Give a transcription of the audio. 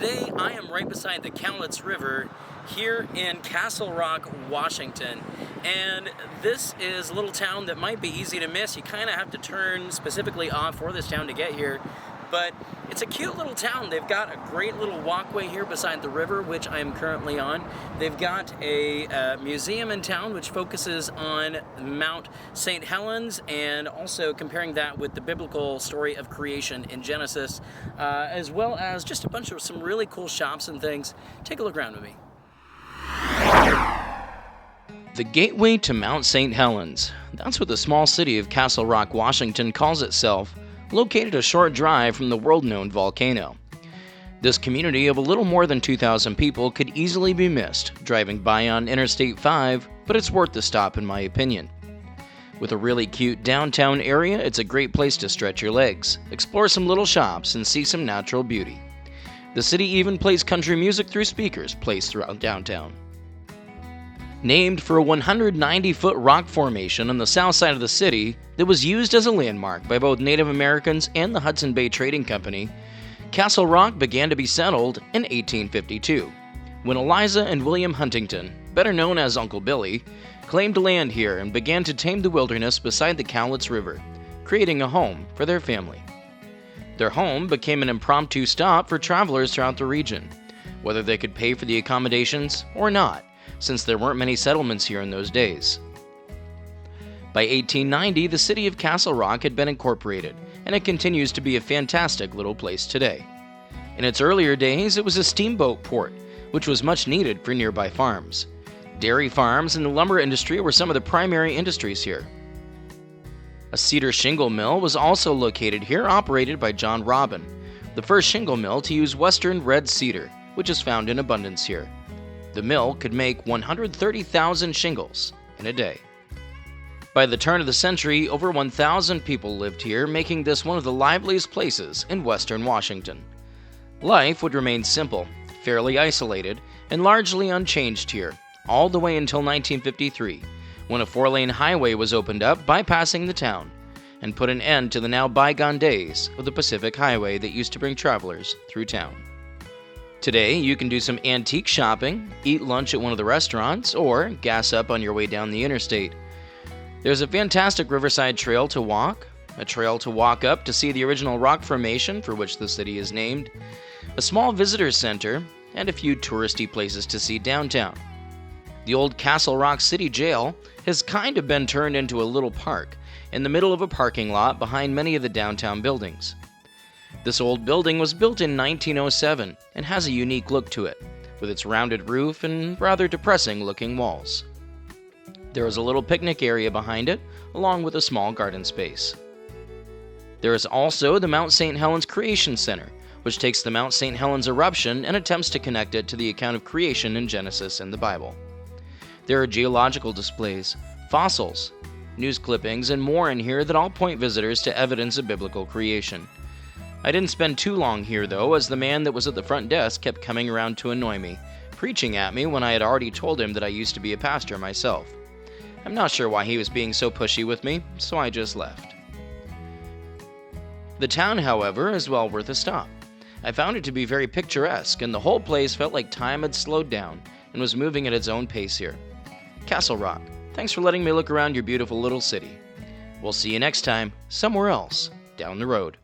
Today I am right beside the Cowlitz River here in Castle Rock, Washington. And this is a little town that might be easy to miss. You kind of have to turn specifically off for this town to get here. But it's a cute little town. They've got a great little walkway here beside the river, which I am currently on. They've got a museum in town which focuses on Mount St. Helens and also comparing that with the biblical story of creation in Genesis, as well as just a bunch of some really cool shops and things. Take a look around with me. The gateway to Mount St. Helens. That's what the small city of Castle Rock, Washington calls itself, located a short drive from the world-known volcano. This community of a little more than 2,000 people could easily be missed driving by on Interstate 5, but it's worth the stop in my opinion. With a really cute downtown area, it's a great place to stretch your legs, explore some little shops, and see some natural beauty. The city even plays country music through speakers placed throughout downtown. Named for a 190-foot rock formation on the south side of the city that was used as a landmark by both Native Americans and the Hudson Bay Trading Company, Castle Rock began to be settled in 1852, when Eliza and William Huntington, better known as Uncle Billy, claimed land here and began to tame the wilderness beside the Cowlitz River, creating a home for their family. Their home became an impromptu stop for travelers throughout the region, whether they could pay for the accommodations or not, since there weren't many settlements here in those days. By 1890, the city of Castle Rock had been incorporated, and it continues to be a fantastic little place today. In its earlier days, it was a steamboat port, which was much needed for nearby farms. Dairy farms and the lumber industry were some of the primary industries here. A cedar shingle mill was also located here, operated by John Robin, the first shingle mill to use western red cedar, which is found in abundance here. The mill could make 130,000 shingles in a day. By the turn of the century, over 1,000 people lived here, making this one of the liveliest places in western Washington. Life would remain simple, fairly isolated, and largely unchanged here, all the way until 1953, when a 4-lane highway was opened up bypassing the town, and put an end to the now bygone days of the Pacific Highway that used to bring travelers through town. Today, you can do some antique shopping, eat lunch at one of the restaurants, or gas up on your way down the interstate. There's a fantastic riverside trail to walk, a trail to walk up to see the original rock formation for which the city is named, a small visitor center, and a few touristy places to see downtown. The old Castle Rock City Jail has kind of been turned into a little park in the middle of a parking lot behind many of the downtown buildings. This old building was built in 1907 and has a unique look to it, with its rounded roof and rather depressing-looking walls. There is a little picnic area behind it, along with a small garden space. There is also the Mount St. Helens Creation Center, which takes the Mount St. Helens eruption and attempts to connect it to the account of creation in Genesis and the Bible. There are geological displays, fossils, news clippings, and more in here that all point visitors to evidence of biblical creation. I didn't spend too long here, though, as the man that was at the front desk kept coming around to annoy me, preaching at me when I had already told him that I used to be a pastor myself. I'm not sure why he was being so pushy with me, so I just left. The town, however, is well worth a stop. I found it to be very picturesque, and the whole place felt like time had slowed down and was moving at its own pace here. Castle Rock, thanks for letting me look around your beautiful little city. We'll see you next time, somewhere else, down the road.